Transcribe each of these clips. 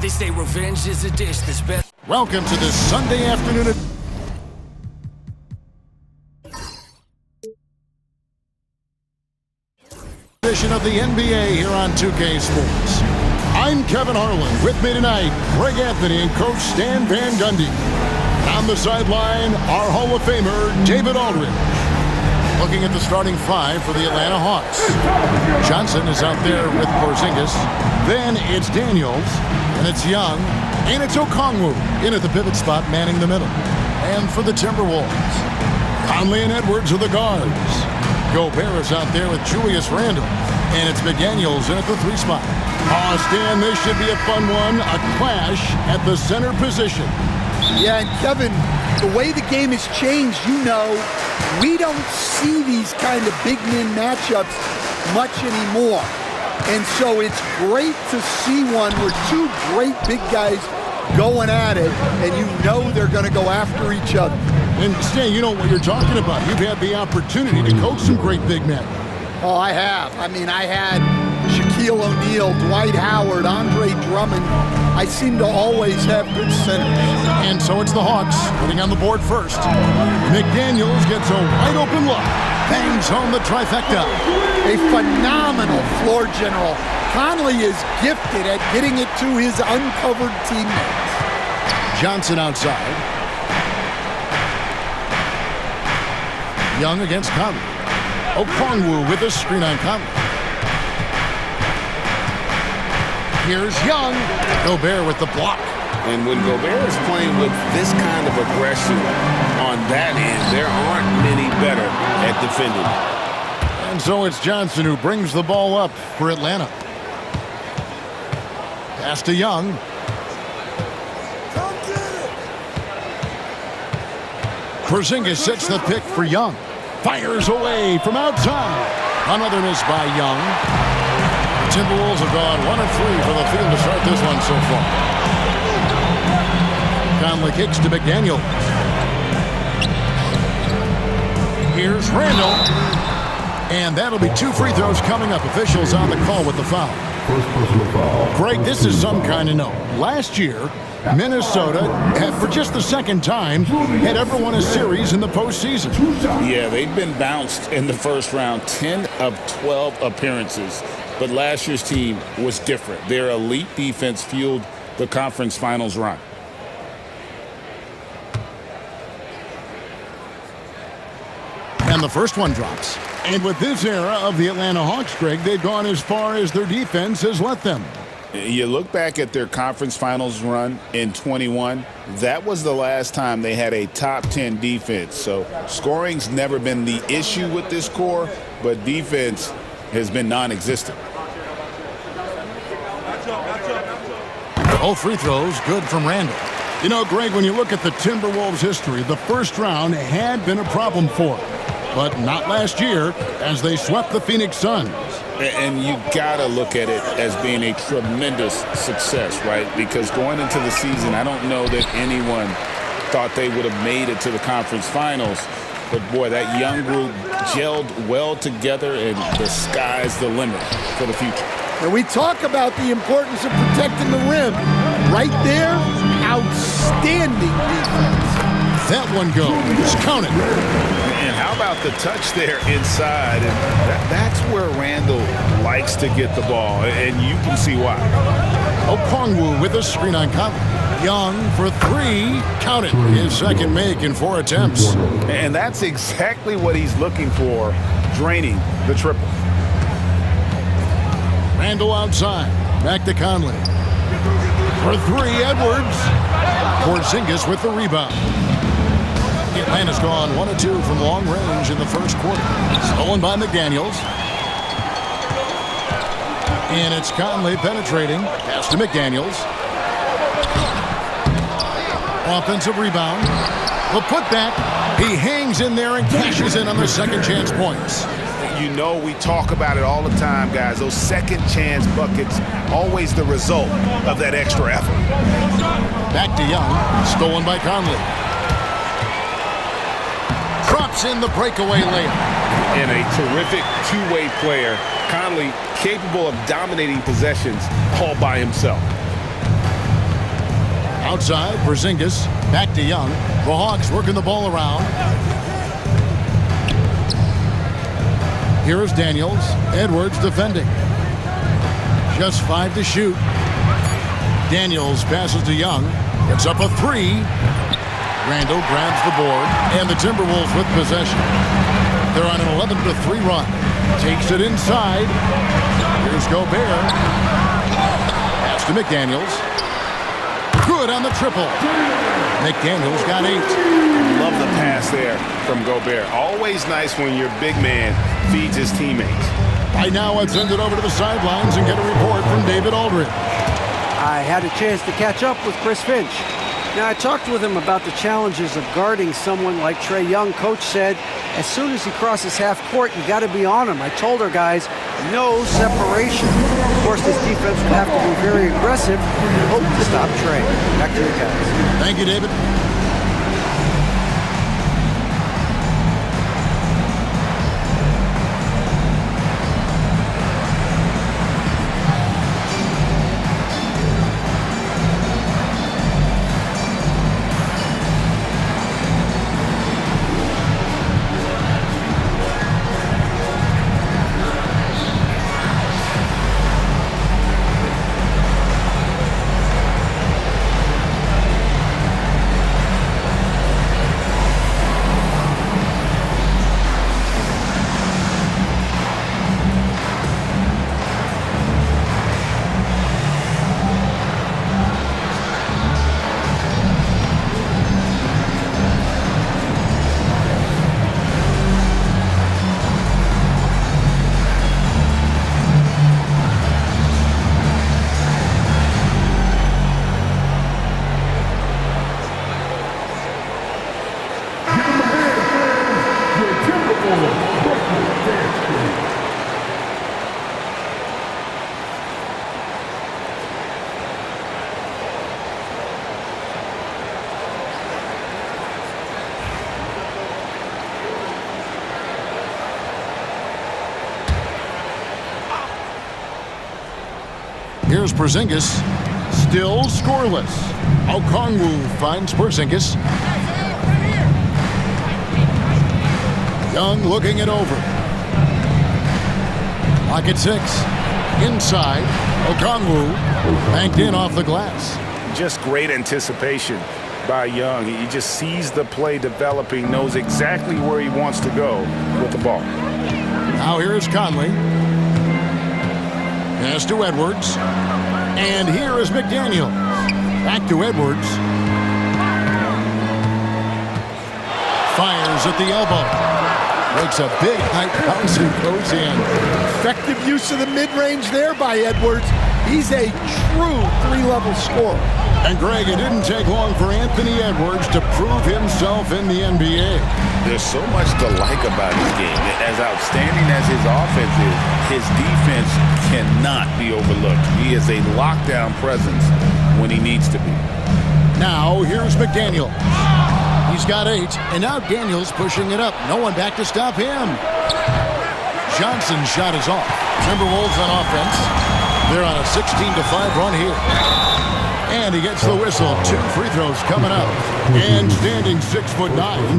They say revenge is a dish that's best. Welcome to this Sunday afternoon edition of the NBA here on 2K Sports. I'm Kevin Harlan. With me tonight, Greg Anthony and Coach Stan Van Gundy. On the sideline, our Hall of Famer, David Aldridge. Looking at the starting five for the Atlanta Hawks. Johnson is out there with Porzingis. Then it's Daniels, and it's Young, and it's Okongwu in at the pivot spot, manning the middle. And for the Timberwolves, Conley and Edwards are the guards. Gobert is out there with Julius Randle, and it's McDaniels in at the three spot. Stan, this should be a fun one, a clash at the center position. Yeah, and Kevin, the way the game has changed, we don't see these kind of big men matchups much anymore. And so it's great to see one where two great big guys going at it, and they're going to go after each other. And Stan, you know what you're talking about. You've had the opportunity to coach some great big men. Oh, I have. I had Shaquille O'Neal, Dwight Howard, Andre Drummond. I seem to always have good centers. And so it's the Hawks putting on the board first. McDaniels gets a wide open look. Bangs home the trifecta. A phenomenal floor general. Conley is gifted at getting it to his uncovered teammates. Johnson outside. Young against Conley. Okongwu with a screen on Conley. Here's Young. Gobert with the block. And when Gobert is playing with this kind of aggression on that end, there aren't many better at defending. And so it's Johnson who brings the ball up for Atlanta. Pass to Young. Porzingis sets the pick for Young. Fires away from outside. Another miss by Young. Timberwolves have gone 1 of 3 for the field to start this one so far. Conley kicks to McDaniels. Here's Randle. And that'll be 2 free throws coming up. Officials on the call with the foul. Greg, this is some kind of note. Last year, Minnesota, for just the second time, had ever won a series in the postseason. Yeah, they've been bounced in the first round, 10 of 12 appearances. But last year's team was different. Their elite defense fueled the conference finals run. And the first one drops. And with this era of the Atlanta Hawks, Greg, they've gone as far as their defense has let them. You look back at their conference finals run in 21, that was the last time they had a top 10 defense. So scoring's never been the issue with this core, but defense has been non-existent. All free throws good from Randle. Greg, when you look at the Timberwolves' history, the first round had been a problem for them. But not last year, as they swept the Phoenix Suns. And you got to look at it as being a tremendous success, right? Because going into the season, I don't know that anyone thought they would have made it to the conference finals. But, boy, that young group gelled well together, and the sky's the limit for the future. And we talk about the importance of protecting the rim. Right there, outstanding defense. That one goes. Count it. And how about the touch there inside? And that's where Randle likes to get the ball, and you can see why. Okongwu with a screen on Conley. Young for 3. Count it. His second make in 4 attempts. And that's exactly what he's looking for, draining the triple. Randle outside. Back to Conley. For 3, Edwards. Porzingis with the rebound. Atlanta's gone 1 of 2 from long range in the first quarter. Stolen by McDaniels. And it's Conley penetrating. Pass to McDaniels. Offensive rebound. The putback. He hangs in there and cashes in on the second chance points. We talk about it all the time, guys. Those second chance buckets, always the result of that extra effort. Back to Young. Stolen by Conley. Drops in the breakaway layup. And a terrific two-way player Conley capable of dominating possessions all by himself. Outside, Porzingis, back to Young. The Hawks working the ball around. Here is Daniels. Edwards defending. Just 5 to shoot. Daniels passes to Young. It's up a 3. Randall grabs the board, and the Timberwolves with possession. They're on an 11-3 run. Takes it inside. Here's Gobert. Pass to McDaniels. Good on the triple. McDaniels got 8. Love the pass there from Gobert. Always nice when your big man feeds his teammates. Right now, let's send it over to the sidelines and get a report from David Aldridge. I had a chance to catch up with Chris Finch. Now, I talked with him about the challenges of guarding someone like Trae Young. Coach said, as soon as he crosses half court, you got to be on him. I told our guys, no separation. Of course, this defense will have to be very aggressive and hope to stop Trae. Back to you guys. Thank you, David. Here's Porzingis, still scoreless. Okongwu finds Porzingis. Young looking it over. Lock at 6. Inside, Okongwu banked in off the glass. Just great anticipation by Young. He just sees the play developing, knows exactly where he wants to go with the ball. Now here is Conley. Pass to Edwards. And here is McDaniels. Back to Edwards. Fires at the elbow. Makes a big high bounce and goes in. Effective use of the mid-range there by Edwards. He's a true 3-level scorer. And Greg, it didn't take long for Anthony Edwards to prove himself in the NBA. There's so much to like about his game. As outstanding as his offense is, his defense cannot be overlooked. He is a lockdown presence when he needs to be. Now, here's McDaniel. He's got 8, and now Daniels pushing it up. No one back to stop him. Johnson's shot is off. Timberwolves on offense. They're on a 16-5 run here. And he gets the whistle. 2 free throws coming up. And standing 6'9",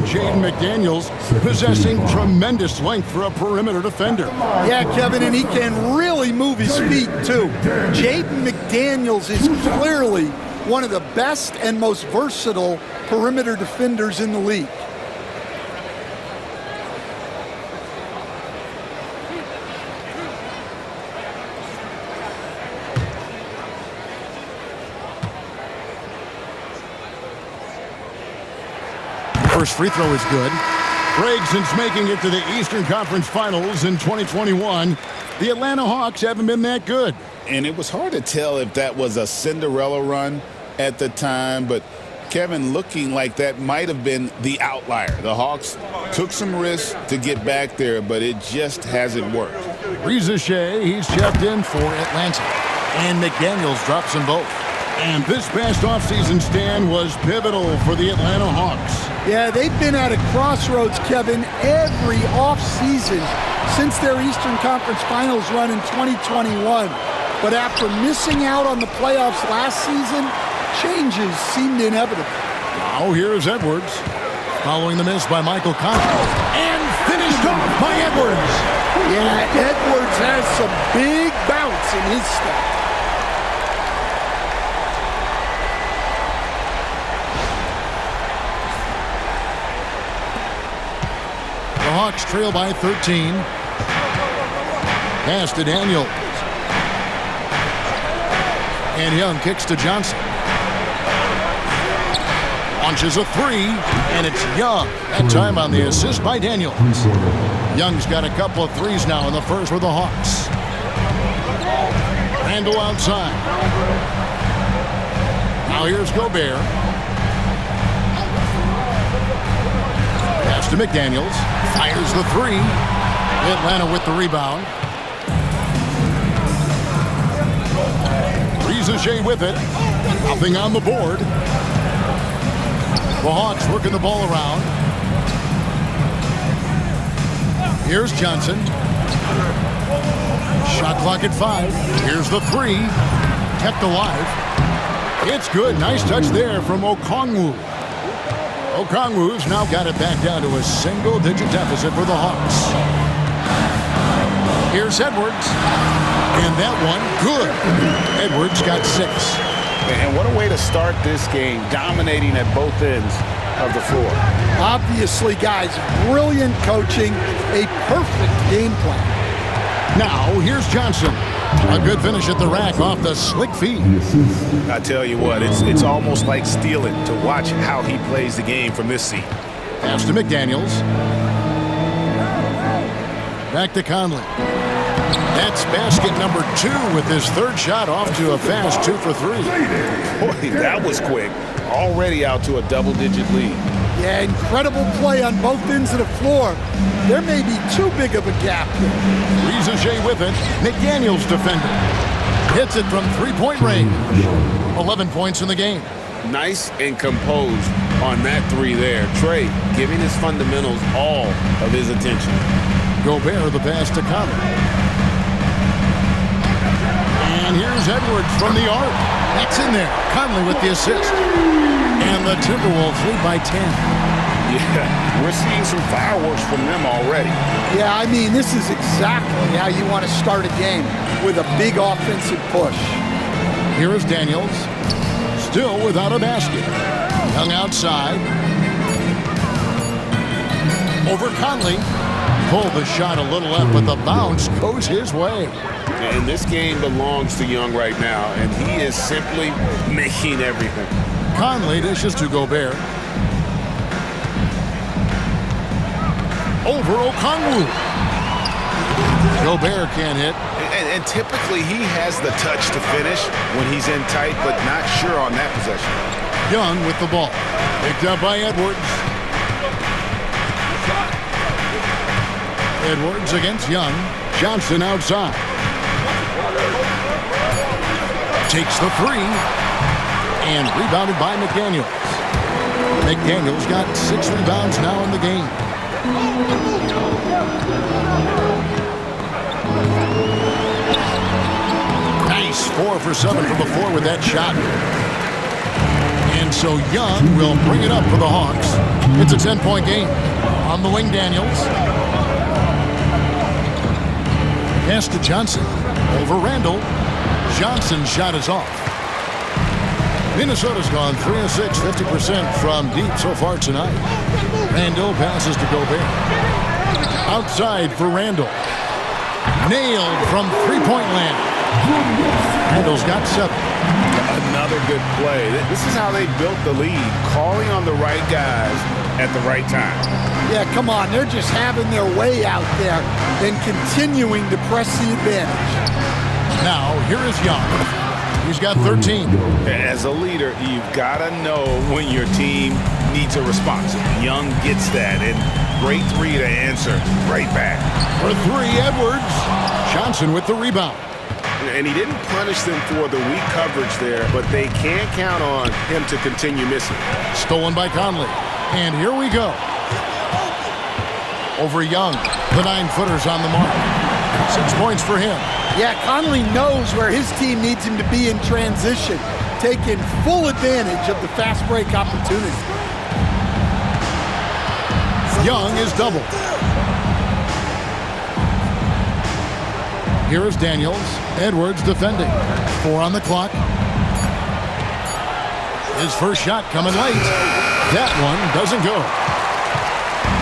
Jaden McDaniels, possessing tremendous length for a perimeter defender. Yeah, Kevin, and he can really move his feet, too. Jaden McDaniels is clearly one of the best and most versatile perimeter defenders in the league. First free throw is good. Greg, since making it to the Eastern Conference Finals in 2021, the Atlanta Hawks haven't been that good. And it was hard to tell if that was a Cinderella run at the time, but Kevin, looking like that might have been the outlier. The Hawks took some risks to get back there, but it just hasn't worked. Reza Shea, he's checked in for Atlanta. And McDaniels drops them both. And this past offseason stand was pivotal for the Atlanta Hawks. Yeah, they've been at a crossroads, Kevin, every offseason since their Eastern Conference Finals run in 2021. But after missing out on the playoffs last season, changes seemed inevitable. Now here's Edwards, following the miss by Michael Conley, and finished off by Edwards. Yeah, Edwards has some big bounce in his step. The Hawks trail by 13. Pass to Daniels. And Young kicks to Johnson. Launches a three, and it's Young. That time on the assist by Daniels. Young's got a couple of threes now in the first for the Hawks. Randall outside. Now here's Gobert. Pass to McDaniels. Fires the three. Atlanta with the rebound. Rizachet with it. Nothing on the board. The Hawks working the ball around. Here's Johnson. Shot clock at 5. Here's the three. Kept alive. It's good. Nice touch there from Okongwu. Okongwu's now got it back down to a single-digit deficit for the Hawks. Here's Edwards. And that one, good. Edwards got 6. And what a way to start this game, dominating at both ends of the floor. Obviously, guys, brilliant coaching, a perfect game plan. Now, here's Johnson. A good finish at the rack off the slick feed. I tell you what, it's almost like stealing to watch how he plays the game from this seat. Pass to McDaniels. Back to Conley. That's basket number 2 with his third shot off to a fast 2 for 3. Boy, that was quick. Already out to a double-digit lead. Yeah, incredible play on both ends of the floor. There may be too big of a gap here. Rizachet with it. McDaniels defending. Hits it from three-point range. 11 points in the game. Nice and composed on that three there. Trey giving his fundamentals all of his attention. Gobert the pass to Conley. And here's Edwards from the arc. That's in there. Conley with the assist. And the Timberwolves lead by 10. Yeah, we're seeing some fireworks from them already. Yeah, I mean, this is exactly how you want to start a game, with a big offensive push. Here is Daniels. Still without a basket. Young outside. Over Conley. Pulled the shot a little left, but the bounce goes his way. And this game belongs to Young right now, and he is simply making everything. Conley dishes to Gobert. Over Okongwu. Gobert can't hit. And typically he has the touch to finish when he's in tight, but not sure on that possession. Young with the ball. Picked up by Edwards. Edwards against Young. Johnson outside. Takes the three. And rebounded by McDaniels. McDaniels got 6 rebounds now in the game. Nice 4 for 7 from the floor with that shot. And so Young will bring it up for the Hawks. It's a 10-point game. On the wing, Daniels. Pass to Johnson. Over Randall. Johnson's shot is off. Minnesota's gone 3 of 6, 50% from deep so far tonight. Randall passes to Gobert. Outside for Randall. Nailed from three-point land. Randall's got 7. Another good play. This is how they built the lead, calling on the right guys at the right time. Yeah, come on. They're just having their way out there and continuing to press the advantage. Now, here is Young. He's got 13. As a leader, you've got to know when your team needs a response. Young gets that, and great three to answer right back. For 3, Edwards. Johnson with the rebound. And he didn't punish them for the weak coverage there, but they can't count on him to continue missing. Stolen by Conley. And here we go. Over Young. The 9-footer's on the mark. 6 points for him. Yeah, Conley knows where his team needs him to be in transition, taking full advantage of the fast break opportunity. Young is doubled. Here is Daniels. Edwards defending. 4 on the clock. His first shot coming late. That one doesn't go.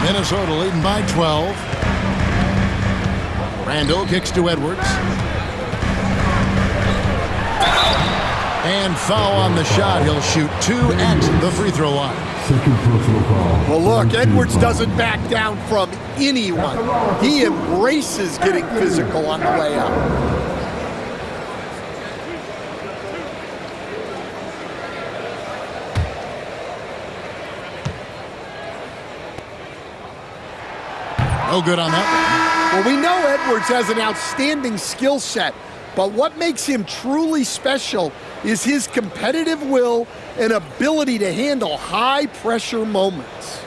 Minnesota leading by 12. Randall kicks to Edwards. And foul on the shot. He'll shoot 2 at the free throw line. Second personal foul. Well, look, Edwards doesn't back down from anyone. He embraces getting physical on the way up. No good on that one. Well, we know Edwards has an outstanding skill set, but what makes him truly special is his competitive will and ability to handle high-pressure moments.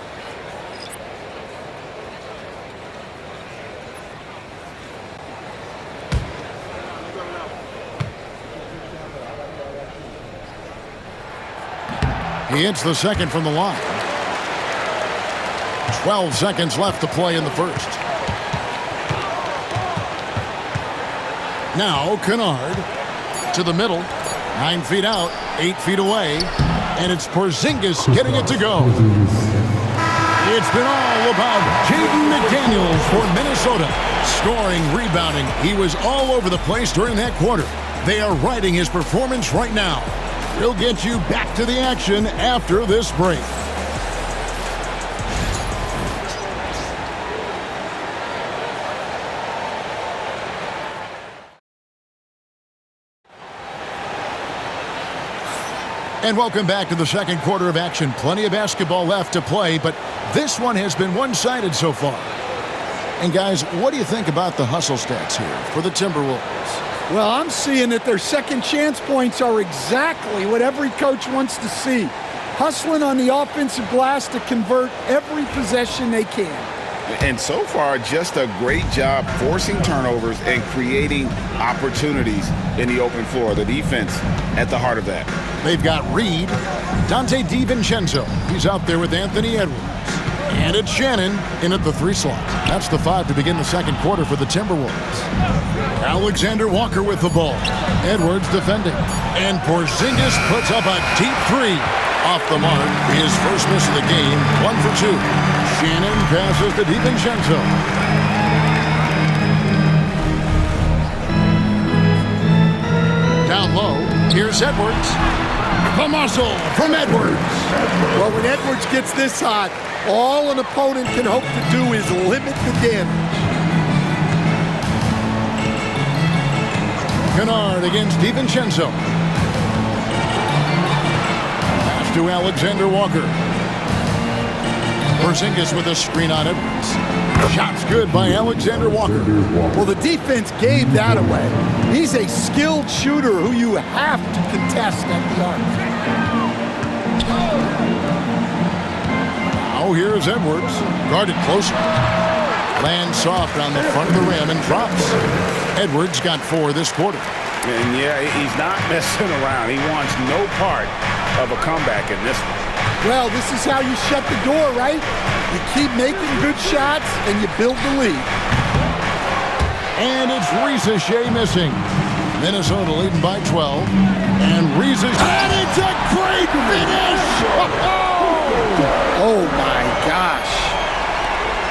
He hits the second from the line. 12 seconds left to play in the first. Now Kennard to the middle. 9 feet out, 8 feet away. And it's Porzingis getting it to go. It's been all about Jaden McDaniels for Minnesota. Scoring, rebounding. He was all over the place during that quarter. They are riding his performance right now. We'll get you back to the action after this break. And welcome back to the second quarter of action. Plenty of basketball left to play, but this one has been one-sided so far. And guys, what do you think about the hustle stats here for the Timberwolves? Well, I'm seeing that their second chance points are exactly what every coach wants to see. Hustling on the offensive glass to convert every possession they can. And so far, just a great job forcing turnovers and creating opportunities in the open floor. The defense at the heart of that. They've got Reed, Dante DiVincenzo. He's out there with Anthony Edwards. And it's Shannon in at the 3 slot. That's the 5 to begin the second quarter for the Timberwolves. Alexander Walker with the ball. Edwards defending. And Porzingis puts up a deep 3. Off the mark, his first miss of the game, 1 for 2. Shannon passes to DiVincenzo. Down low, here's Edwards. The muscle from Edwards. Well, when Edwards gets this hot, all an opponent can hope to do is limit the damage. Kennard against DiVincenzo. Pass to Alexander Walker. Porzingis with a screen on Edwards. Shots good by Alexander Walker. Well, the defense gave that away. He's a skilled shooter who you have to contest at the arc. Now here's Edwards. Guarded closer. Lands soft on the front of the rim and drops. Edwards got 4 this quarter. And yeah, he's not messing around. He wants no part of a comeback in this one. Well, this is how you shut the door, right? You keep making good shots and you build the lead. And it's Risa Shea missing. Minnesota leading by 12. And Risa, and it's a great finish! Oh my gosh.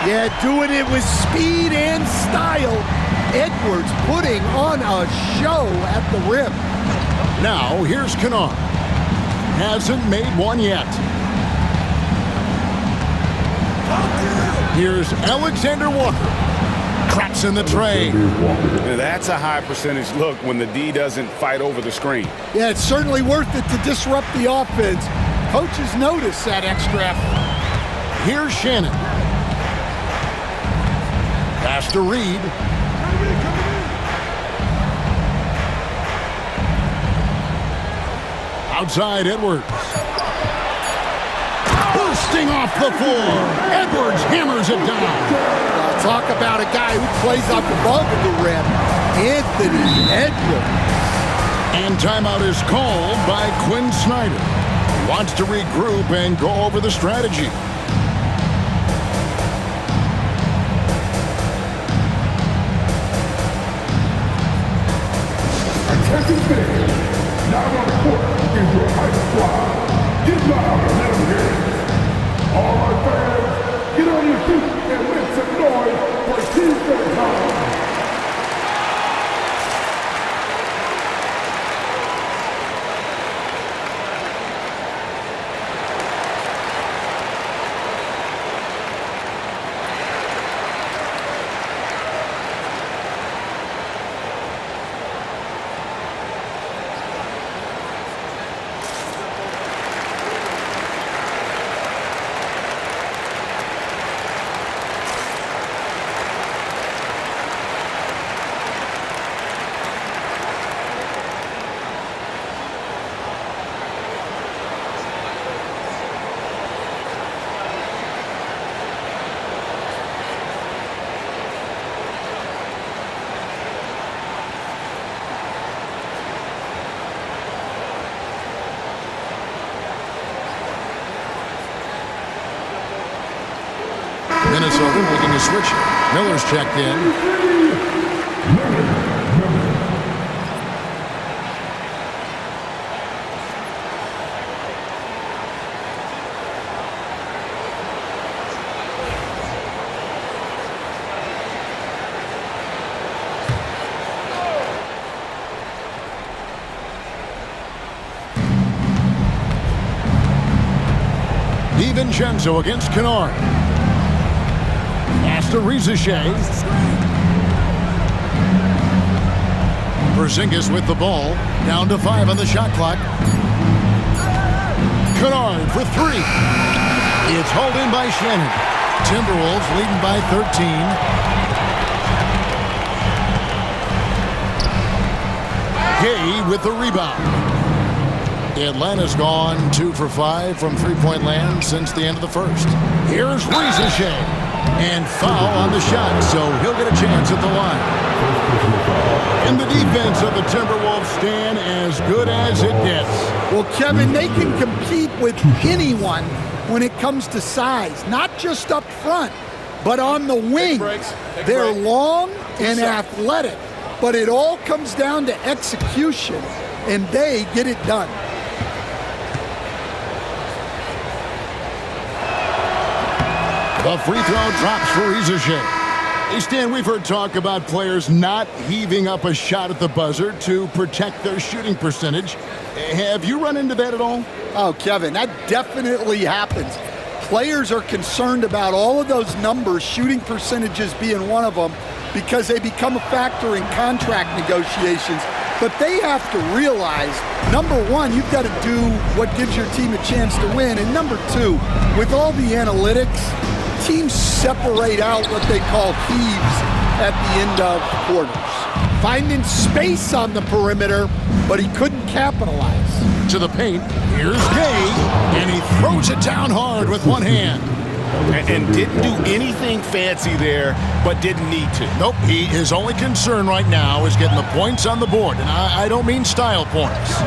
Yeah, doing it with speed and style. Edwards putting on a show at the rim. Now here's Kennard. Hasn't made one yet. Here's Alexander Walker. Traps in the tray. Now, that's a high percentage look when the D doesn't fight over the screen. Yeah, it's certainly worth it to disrupt the offense. Coaches notice that extra effort. Here's Shannon. Pass to Reed. Outside Edwards. Bursting Lifting off the floor. Edwards hammers it down. Talk about a guy who plays up above the rim. Anthony Edwards. And timeout is called by Quinn Snyder. Wants to regroup and go over the strategy. Attention fans, now on the court is your hype squad. Get loud and let them hear it. All right, fans, get on your feet and make some noise for Tuesday time. Minnesota making a switch. Miller's checked in. DiVincenzo against Kennard. Pass to Rizachet. Porzingis with the ball. Down to 5 on the shot clock. Kennard for 3. It's hauled in by Shannon. Timberwolves leading by 13. Gay with the rebound. Atlanta's gone 2 for 5 from three-point land since the end of the first. Here's Rizachet. And foul on the shot, so he'll get a chance at the line. And the defense of the Timberwolves stand as good as it gets. Well, Kevin, they can compete with anyone when it comes to size, not just up front, but on the wing. They're long and athletic, but it all comes down to execution, and they get it done. The free throw drops for Rizachet. Hey, Stan, we've heard talk about players not heaving up a shot at the buzzer to protect their shooting percentage. Have you run into that at all? Oh, Kevin, that definitely happens. Players are concerned about all of those numbers, shooting percentages being one of them, because they become a factor in contract negotiations. But they have to realize, number one, you've got to do what gives your team a chance to win. And number two, with all the analytics, teams separate out what they call heaves at the end of quarters. Finding space on the perimeter, but he couldn't capitalize. To the paint, here's Gay, and he throws it down hard with one hand. And didn't do anything fancy there, but didn't need to. Nope, his only concern right now is getting the points on the board, and I don't mean style points.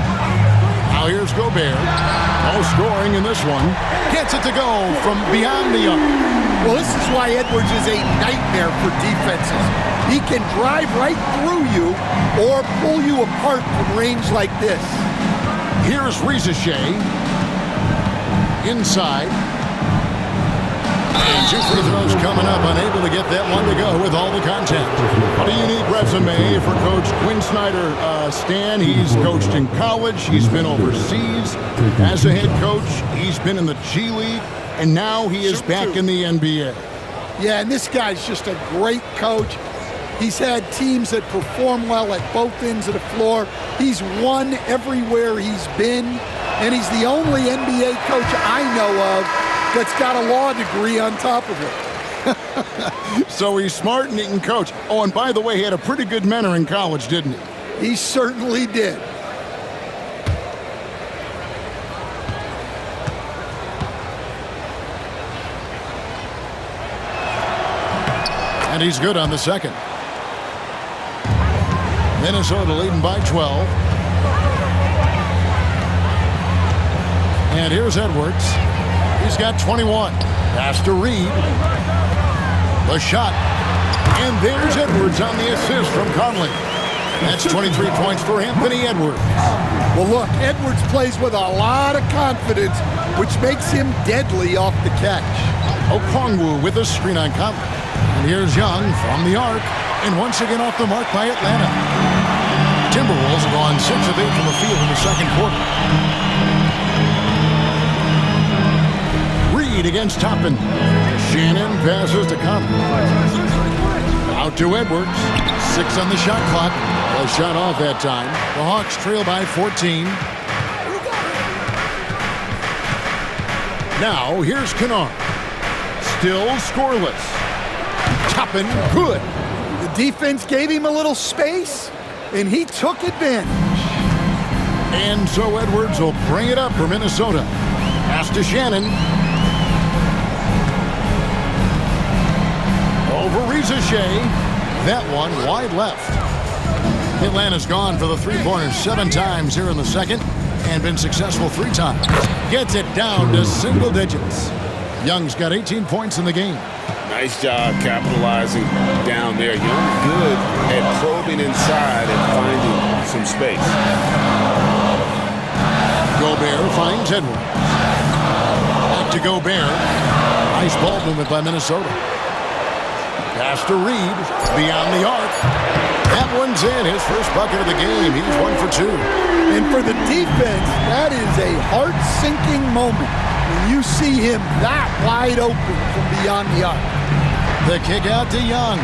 Now here's Gobert. No scoring in this one. Gets it to go from beyond the arc. Well, this is why Edwards is a nightmare for defenses. He can drive right through you or pull you apart from range like this. Here's Rizachet. Inside. And 2 free throws coming up, unable to get that one to go with all the contact. A unique resume for Coach Quinn Snyder. Stan, he's coached in college. He's been overseas as a head coach. He's been in the G League, and now he is back in the NBA. Yeah, and this guy's just a great coach. He's had teams that perform well at both ends of the floor. He's won everywhere he's been, and he's the only NBA coach I know of that's got a law degree on top of it. So he's smart and he can coach. Oh, and by the way, he had a pretty good mentor in college, didn't he? He certainly did. And he's good on the second. Minnesota leading by 12. And here's Edwards. He's got 21. Pass to Reed. The shot. And there's Edwards on the assist from Conley. That's 23 points for Anthony Edwards. Well, look, Edwards plays with a lot of confidence, which makes him deadly off the catch. Okongwu with a screen on Conley. And here's Young from the arc. And once again off the mark by Atlanta. Timberwolves have gone 6 of 8 from the field in the second quarter. Reed against Toppin. Shannon passes to Conley. Out to Edwards. 6 on the shot clock. A shot off that time. The Hawks trail by 14. Now here's Kennard. Still scoreless. Toppin good. The defense gave him a little space, and he took advantage. And so Edwards will bring it up for Minnesota. Pass to Shannon. Over Rizachet. That one wide left. Atlanta's gone for the three-pointers 7 times here in the second and been successful 3 times. Gets it down to single digits. Young's got 18 points in the game. Nice job capitalizing down there. Young good at probing inside and finding some space. Gobert finds Edwards. Back to Gobert. Nice ball movement by Minnesota. Pass to Reed. Beyond the arc. That one's in. His first bucket of the game. He's 1 for 2. And for the defense, that is a heart-sinking moment when you see him that wide open from beyond the arc. The kick out to Young.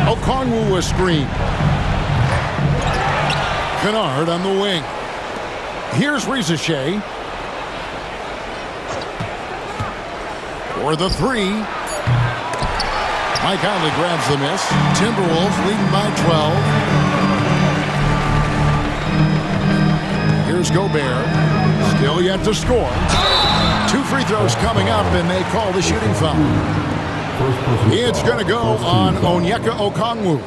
Okongwu a screen. Kennard on the wing. Here's Rizachet. For the 3. Mike Conley grabs the miss. Timberwolves leading by 12. Here's Gobert. Still yet to score. 2 free throws coming up, and they call the shooting foul. It's going to go on Onyeka Okongwu.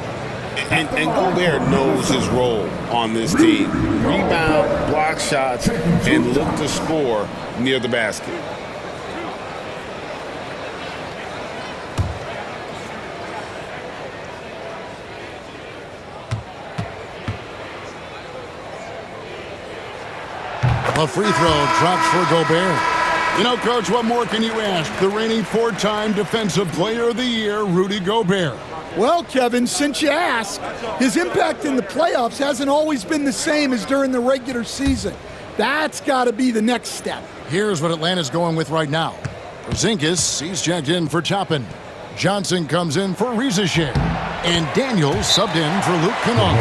And Gobert knows his role on this team. Rebound, block shots, and look to score near the basket. A free throw drops for Gobert. You know, Coach, what more can you ask? The reigning 4-time Defensive Player of the Year, Rudy Gobert. Well, Kevin, since you ask, his impact in the playoffs hasn't always been the same as during the regular season. That's got to be the next step. Here's what Atlanta's going with right now. Porzingis, he's checked in for Toppin. Johnson comes in for Rizachet. And Daniels subbed in for Luke Kennard.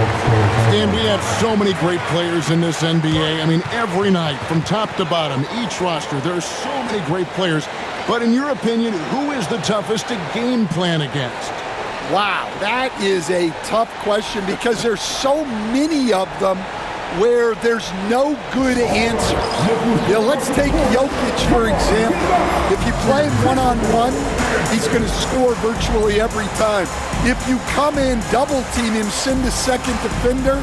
And we have so many great players in this NBA. I mean, every night, from top to bottom, each roster, there are so many great players. But in your opinion, who is the toughest to game plan against? Wow, that is a tough question because there's so many of them where there's no good answer. Let's take Jokic, for example. If you play him one-on-one, he's going to score virtually every time. If you come in, double-team him, send a second defender,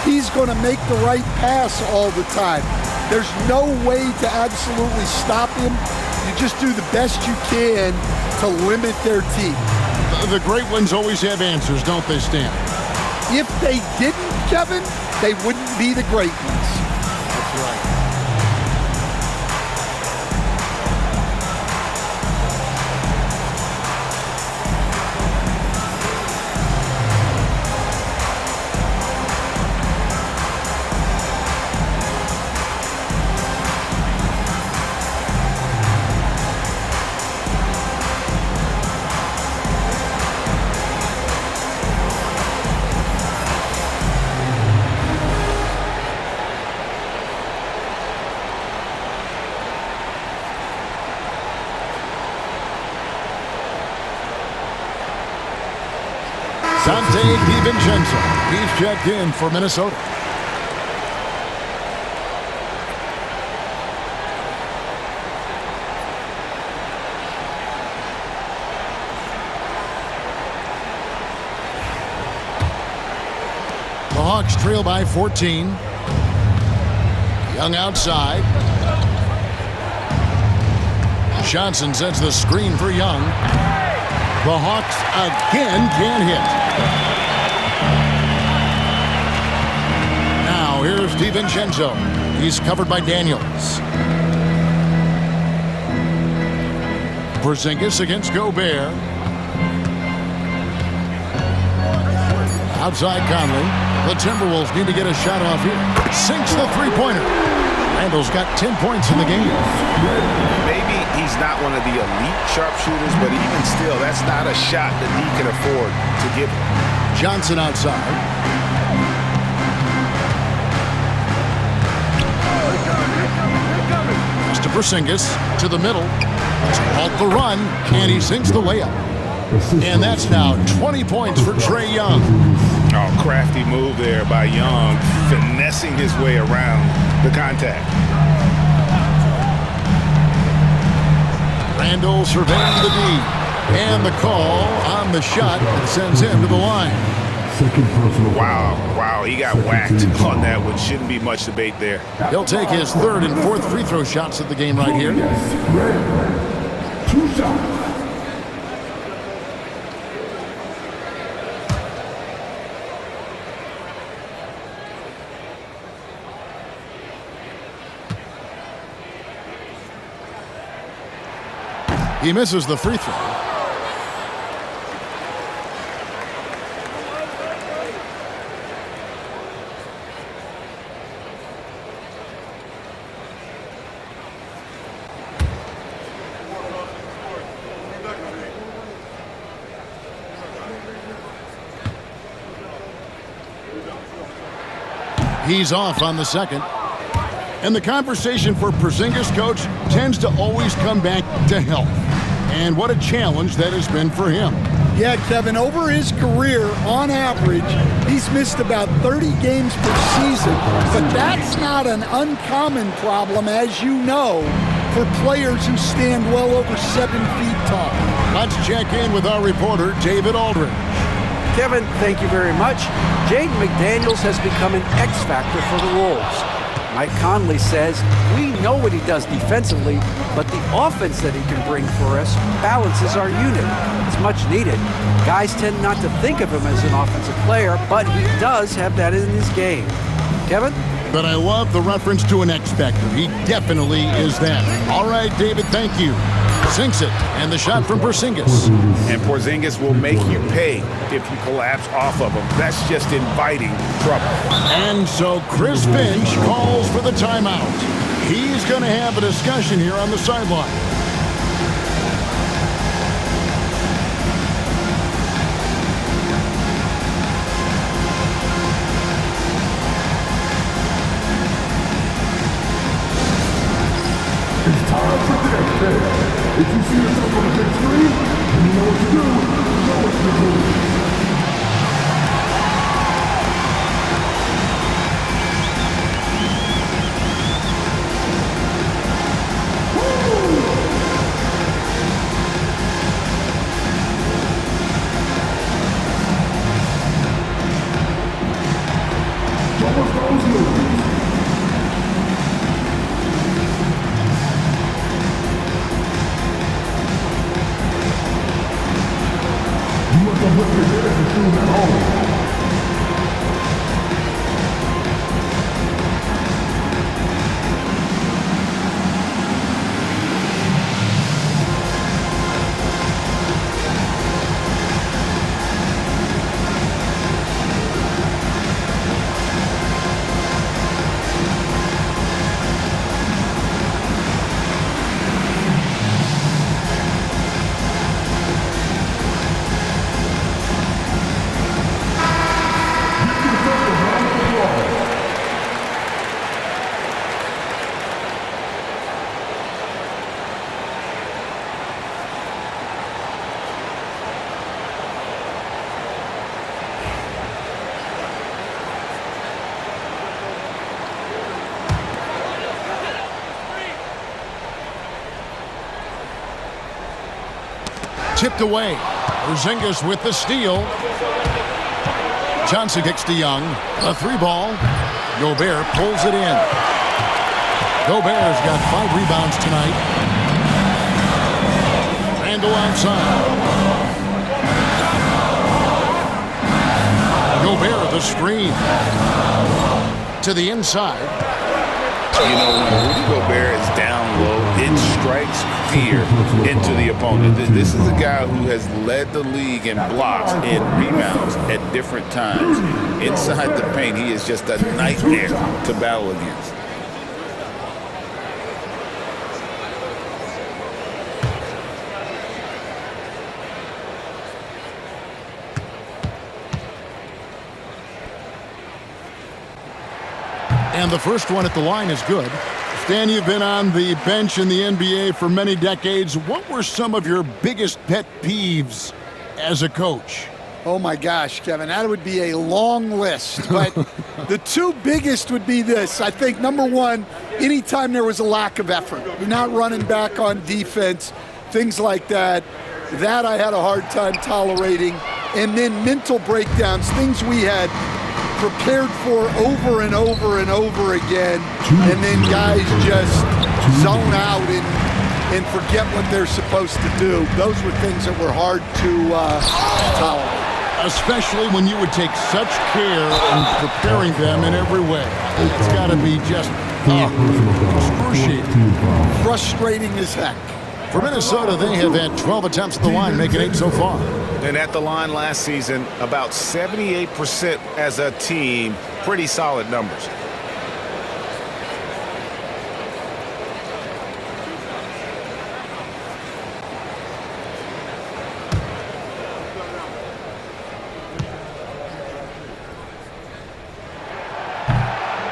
he's going to make the right pass all the time. There's no way to absolutely stop him. You just do the best you can to limit their team. The great ones always have answers, don't they, Stan? If they didn't, Kevin, they wouldn't be the great ones. That's right. Dante DiVincenzo. He's checked in for Minnesota. The Hawks trail by 14. Young outside. Johnson sets the screen for Young. The Hawks again can't hit. Now here's DiVincenzo. He's covered by Daniels. Porzingis against Gobert. Outside Conley. The Timberwolves need to get a shot off here. Sinks the three-pointer. Randall's got 10 points in the game. Maybe he's not one of the elite sharpshooters, but even still, that's not a shot that he can afford to give him. Johnson outside. Pass to Porzingis. To the middle. To halt the run. And he sinks the layup. And that's now 20 points for Trae Young. Oh, crafty move there by Young, finessing his way around the contact. Randall surveying the D. And the call on the shot sends him to the line. Wow, he got whacked on that one. Shouldn't be much debate there. He'll take his third and fourth free throw shots of the game right here. 2 shots. He misses the free throw. He's off on the second. And the conversation for Porzingis, coach, tends to always come back to health. And what a challenge that has been for him. Yeah, Kevin, over his career, on average, he's missed about 30 games per season. But that's not an uncommon problem, as you know, for players who stand well over 7 feet tall. Let's check in with our reporter, David Aldridge. Kevin, thank you very much. Jaden McDaniels has become an X factor for the Wolves. Mike Conley says, we know what he does defensively, but the offense that he can bring for us balances our unit. It's much needed. Guys tend not to think of him as an offensive player, but he does have that in his game. Kevin? But I love the reference to an X factor. He definitely is that. All right, David, thank you. Sinks it, and the shot from Porzingis. And Porzingis will make you pay if you collapse off of him. That's just inviting trouble. And so Chris Finch calls for the timeout. He's going to have a discussion here on the sideline. It's time for the next day. If you see yourself on the big screen, you know what to do. You know what to do. Tipped away. Porzingis with the steal. Johnson kicks to Young. A 3-ball. Gobert pulls it in. Gobert's got 5 rebounds tonight. Randle outside. Gobert the screen. To the inside. You know, when Rudy Gobert is down low, it strikes fear into the opponent. This is a guy who has led the league in blocks and rebounds at different times. Inside the paint, he is just a nightmare to battle against. And the first one at the line is good. Stan, you've been on the bench in the NBA for many decades. What were some of your biggest pet peeves as a coach? Oh my gosh, Kevin, that would be a long list. But the 2 biggest would be this. I think number 1, anytime there was a lack of effort, you're not running back on defense, things like that. That I had a hard time tolerating. And then mental breakdowns, things we had prepared for over and over and over again, and then guys just zone out and forget what they're supposed to do. Those were things that were hard to tolerate. Especially when you would take such care in preparing them in every way. It's got to be just excruciating. Frustrating as heck. For Minnesota, they have had 12 attempts at the line, making 8 so far. And at the line last season, about 78% as a team. Pretty solid numbers.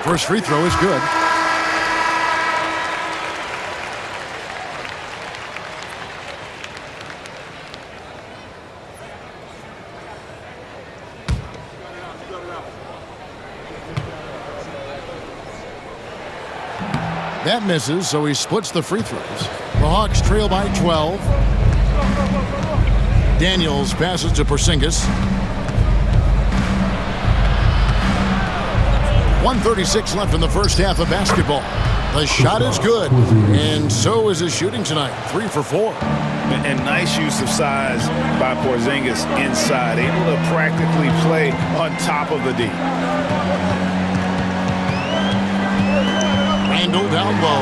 First free throw is good. That misses, so he splits the free throws. The Hawks trail by 12. Daniels passes to Porzingis. 1:36 left in the first half of basketball. The shot is good, and so is his shooting tonight. 3 for 4. And nice use of size by Porzingis inside, able to practically play on top of the D. Randle down low,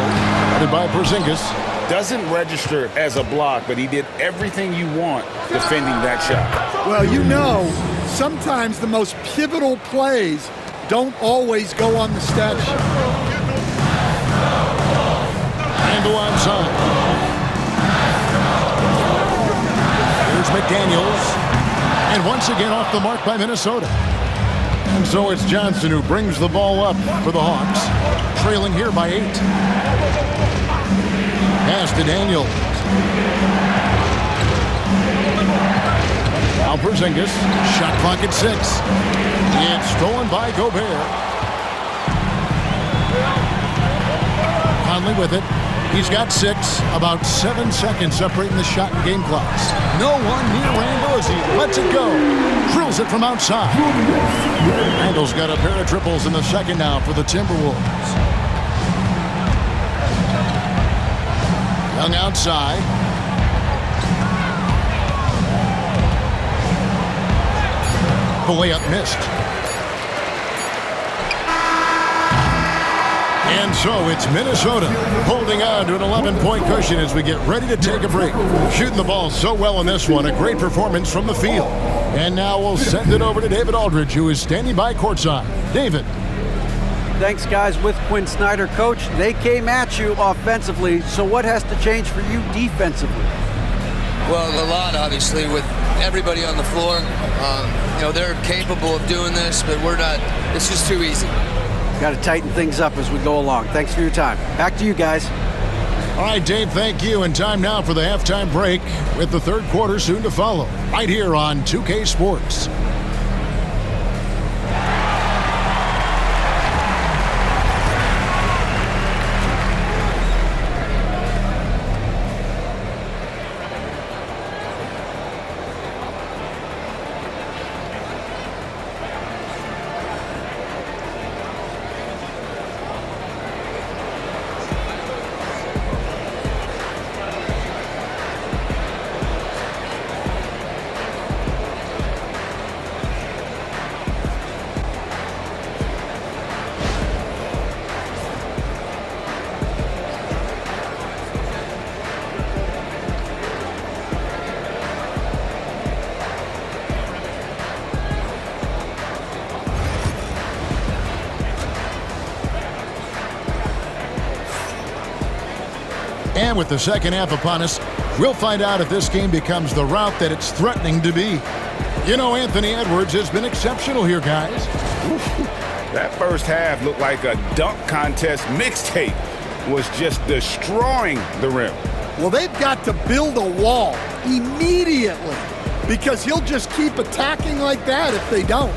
headed by Porzingis. Doesn't register as a block, but he did everything you want defending that shot. Well, you know, sometimes the most pivotal plays don't always go on the stat sheet. Randle outside. Here's McDaniels. And once again off the mark by Minnesota. And so it's Johnson who brings the ball up for the Hawks. Trailing here by 8. Pass to Daniels. Now Porzingis. Shot clock at 6. It's stolen by Gobert. Conley with it. He's got 6. About 7 seconds separating the shot and game clocks. No one near Randle as he lets it go. Drills it from outside. Randle's got a pair of triples in the second now for the Timberwolves. Young outside. The layup missed. And so it's Minnesota holding on to an 11-point cushion as we get ready to take a break. Shooting the ball so well in this one. A great performance from the field. And now we'll send it over to David Aldridge, who is standing by courtside. David. Thanks, guys. With Quinn Snyder, coach, they came at you offensively. So what has to change for you defensively? Well, a lot, obviously, with everybody on the floor. They're capable of doing this, but we're not. It's just too easy. Got to tighten things up as we go along. Thanks for your time. Back to you guys. All right, Dave, thank you. And time now for the halftime break with the third quarter soon to follow. Right here on 2K Sports. And with the second half upon us, we'll find out if this game becomes the rout that it's threatening to be. You know, Anthony Edwards has been exceptional here, guys. That first half looked like a dunk contest mixtape was just destroying the rim. Well, they've got to build a wall immediately because he'll just keep attacking like that if they don't.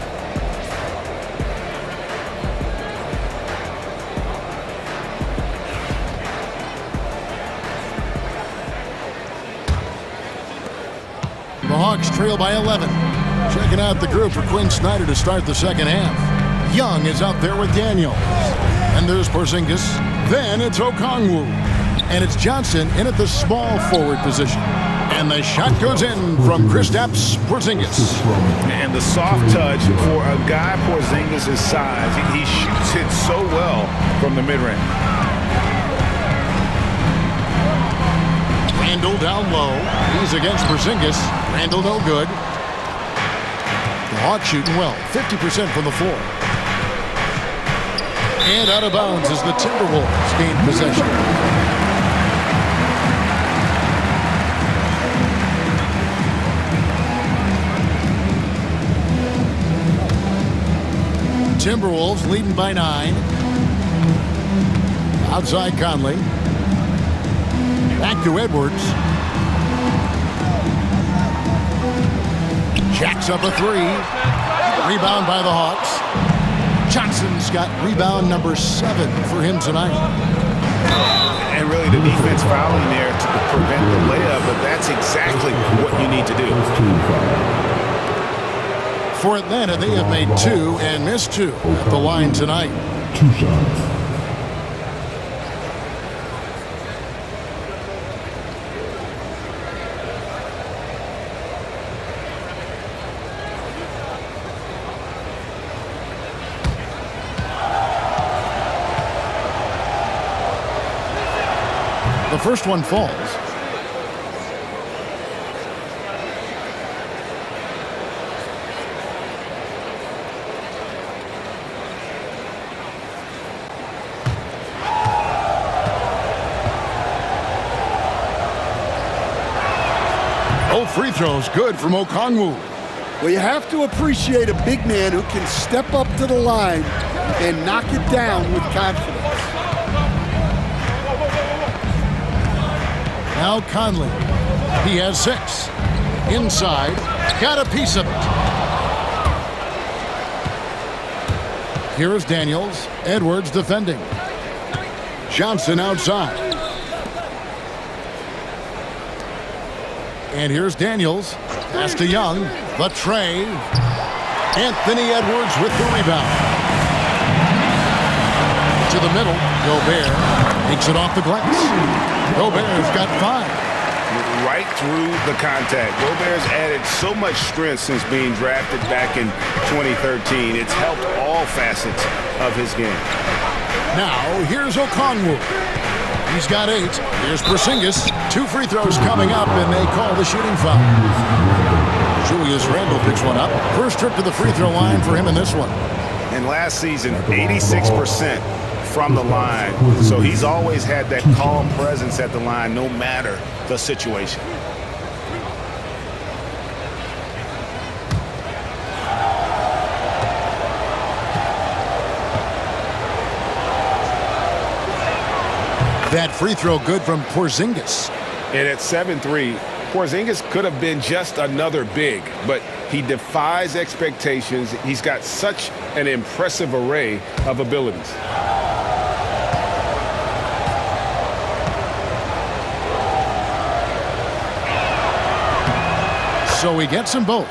The Hawks trail by 11. Checking out the group for Quinn Snyder to start the second half. Young is out there with Daniels. And there's Porzingis. Then it's Okongwu. And it's Johnson in at the small forward position. And the shot goes in from Kristaps Porzingis. And the soft touch for a guy Porzingis' size. He shoots it so well from the mid-range. Randle down low. He's against Porzingis. Randle no good. The Hawks shooting well. 50% from the floor. And out of bounds as the Timberwolves gain possession. Timberwolves leading by 9. Outside Conley. Back to Edwards. Jacks up a 3. Rebound by the Hawks. Johnson's got rebound number 7 for him tonight. And really the defense fouling there to prevent the layup, but that's exactly what you need to do. For Atlanta, they have made 2 and missed 2 at the line tonight. 2 shots. The first one falls. Both free throws good from Okongwu. Well, you have to appreciate a big man who can step up to the line and knock it down with confidence. Now Conley. He has 6. Inside. Got a piece of it. Here is Daniels. Edwards defending. Johnson outside. And here's Daniels. Pass to Young. The tray. Anthony Edwards with the rebound. To the middle. Gobert takes it off the glass. Gobert's got 5. Right through the contact. Gobert's added so much strength since being drafted back in 2013. It's helped all facets of his game. Now, here's Okongwu. He's got 8. Here's Porzingis. 2 free throws coming up, and they call the shooting foul. Julius Randle picks one up. First trip to the free throw line for him in this one. And last season, 86% from the line. So he's always had that calm presence at the line, no matter the situation. That free throw good from Porzingis. And at 7-3, Porzingis could have been just another big, but he defies expectations. He's got such an impressive array of abilities. So he gets them both.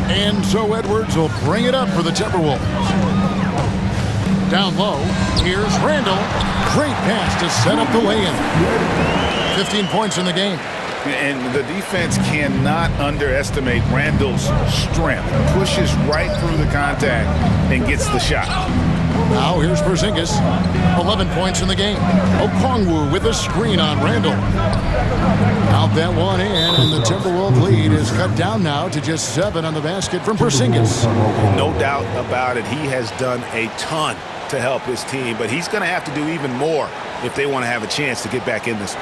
And so Edwards will bring it up for the Timberwolves. Down low, here's Randle. Great pass to set up the lay-in. 15 points in the game. And the defense cannot underestimate Randle's strength. Pushes right through the contact and gets the shot. Now here's Porzingis. 11 points in the game. Okongwu with a screen on Randle. Out that one in, and the Timberwolves lead is cut down now to just 7 on the basket from Porzingis. No doubt about it. He has done a ton to help his team, but he's going to have to do even more if they want to have a chance to get back in this.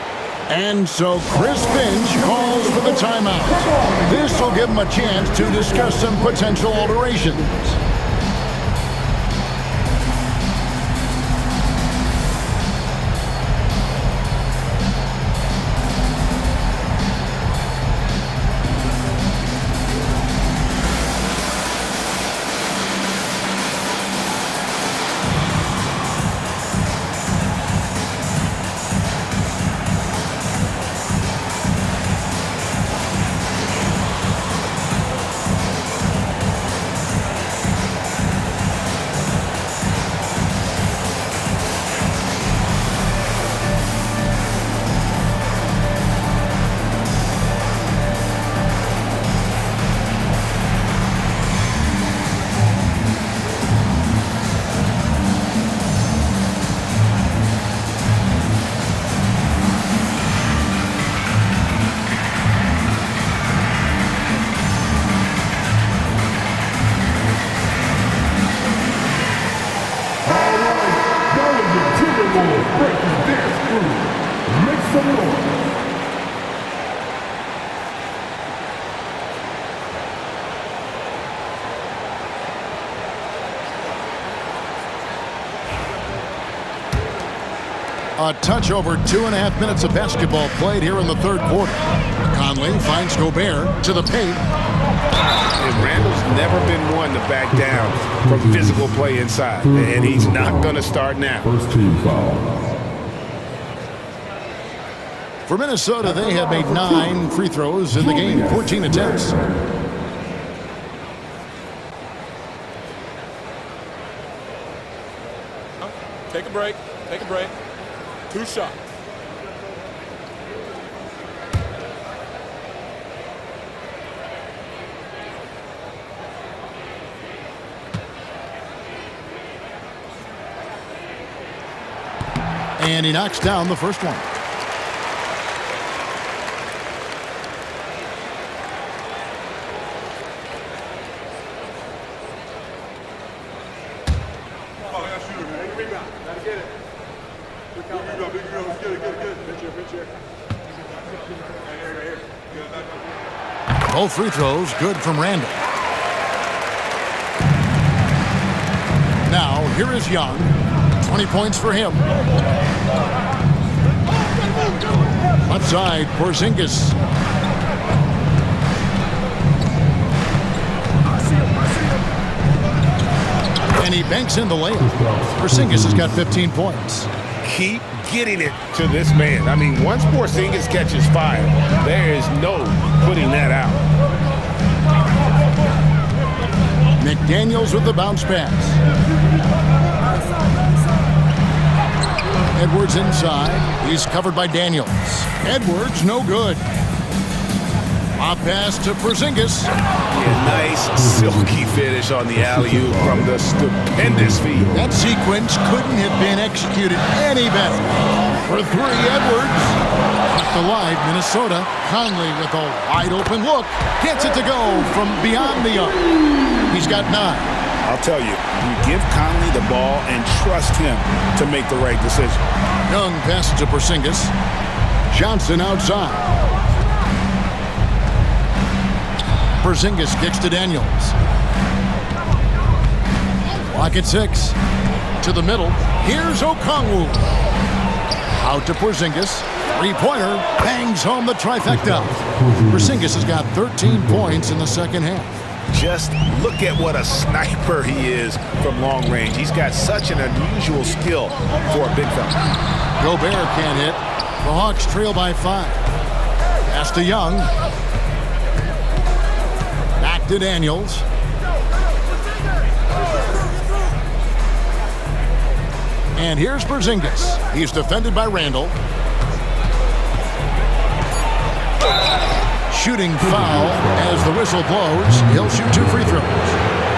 And so Chris Finch calls for the timeout. This will give him a chance to discuss some potential alterations. A touch over 2.5 minutes of basketball played here in the third quarter. Conley finds Gobert to the paint. And Randall's never been one to back down from physical play inside, and he's not going to start now. First team foul. For Minnesota, they have made 9 free throws in the game, 14 attempts. Take a break. Take a break. 2 shots. And he knocks down the first one. Both free throws good from Randall. Now, here is Young. 20 points for him. Left side, Porzingis. And he banks in the layup. Porzingis has got 15 points. Keep getting it to this man. I mean, once Porzingis catches fire, there is no putting that out. McDaniels with the bounce pass. Edwards inside. He's covered by Daniels. Edwards, no good. Off pass to Porzingis. Nice silky finish on the alley-oop from the stupendous feed. That sequence couldn't have been executed any better. For 3, Edwards. Kept alive, Minnesota. Conley with a wide-open look. Gets it to go from beyond the arc. He's got 9. I'll tell you, you give Conley the ball and trust him to make the right decision. Young passes to Porzingis. Johnson outside. Porzingis kicks to Daniels. Clock at 6. To the middle. Here's Okongwu. Out to Porzingis. Three-pointer. Bangs home the trifecta. Porzingis has got 13 points in the second half. Just look at what a sniper he is from long range. He's got such an unusual skill for a big fella. Gobert can't hit. The Hawks trail by 5. Pass to Young. Back to Daniels. And here's Porzingis. He's defended by Randall. Shooting foul as the whistle blows. He'll shoot 2 free throws.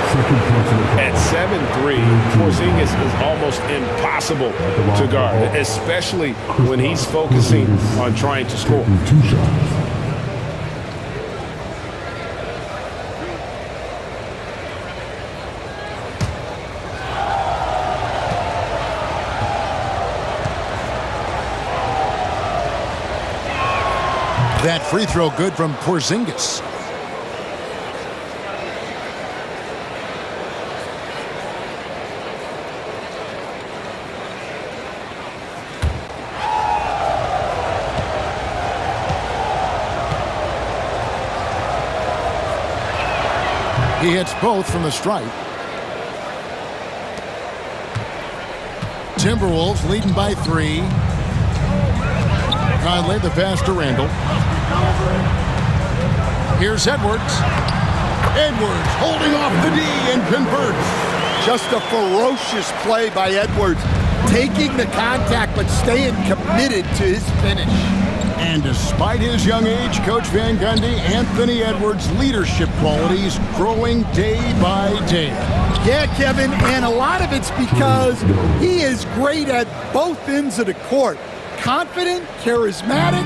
At 7'3", Porzingis is almost impossible to guard, especially when he's focusing on trying to score. That free throw good from Porzingis. He hits both from the stripe. Timberwolves leading by 3. Conley the pass to Randall. Here's Edwards. Edwards holding off the D and converts. Just a ferocious play by Edwards. Taking the contact but staying committed to his finish. And despite his young age, Coach Van Gundy, Anthony Edwards' leadership qualities growing day by day. Yeah, Kevin, and a lot of it's because he is great at both ends of the court. Confident, charismatic,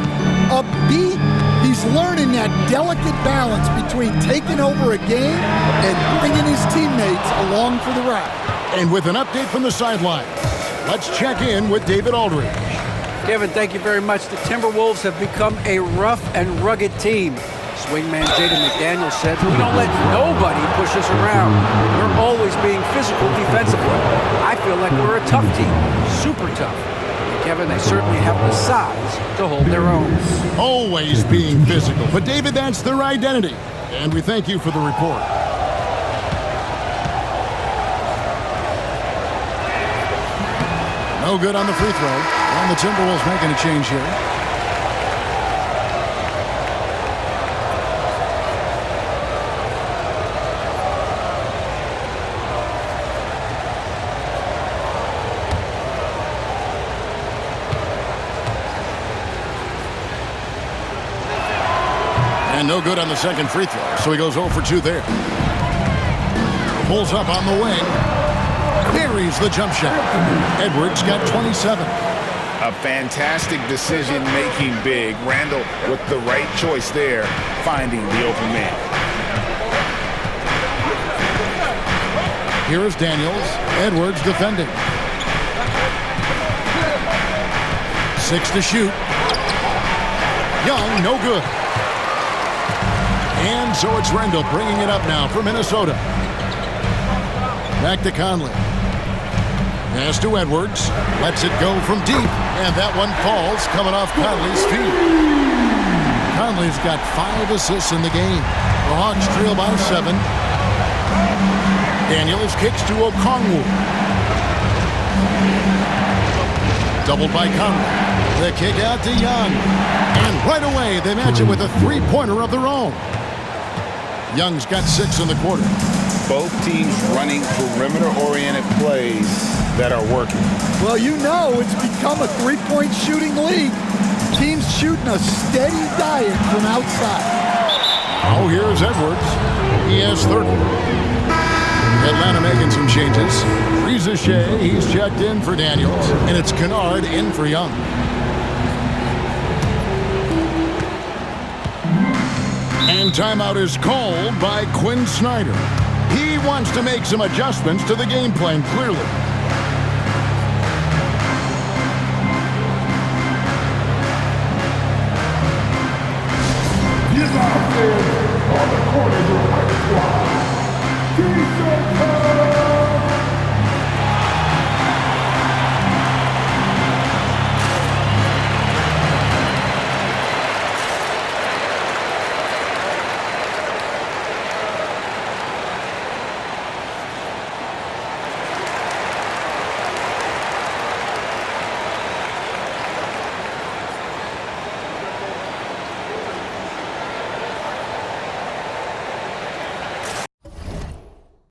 upbeat. He's learning that delicate balance between taking over a game and bringing his teammates along for the ride. And with an update from the sideline, let's check in with David Aldridge. Kevin, thank you very much. The Timberwolves have become a rough and rugged team. Swingman Jaden McDaniels said, "We don't let nobody push us around. We're always being physical defensively. I feel like we're a tough team, super tough." And Kevin, they certainly have the size to hold their own. Always being physical. But David, that's their identity. And we thank you for the report. No good on the free throw. And the Timberwolves making a change here. And no good on the second free throw, so he goes 0 for 2 there. Pulls up on the wing. Buries the jump shot. Edwards got 27. A fantastic decision-making big. Randall with the right choice there, finding the open man. Here is Daniels. Edwards defending. 6 to shoot. Young, no good. And so it's Randall bringing it up now for Minnesota. Back to Conley. Pass to Edwards. Lets it go from deep. And that one falls coming off Conley's feet. Conley's got 5 assists in the game. The Hawks trail by 7. Daniels kicks to Okongwu. Doubled by Conley. The kick out to Young. And right away they match it with a three-pointer of their own. Young's got 6 in the quarter. Both teams running perimeter-oriented plays that are working. Well, you know it's become a three-point shooting league. Teams shooting a steady diet from outside. Oh, here's Edwards. He has 30. Atlanta making some changes. Reza Shea, he's checked in for Daniels. And it's Kennard in for Young. And timeout is called by Quinn Snyder. He wants to make some adjustments to the game plan, clearly. Here's our fans on the corner of the right squad.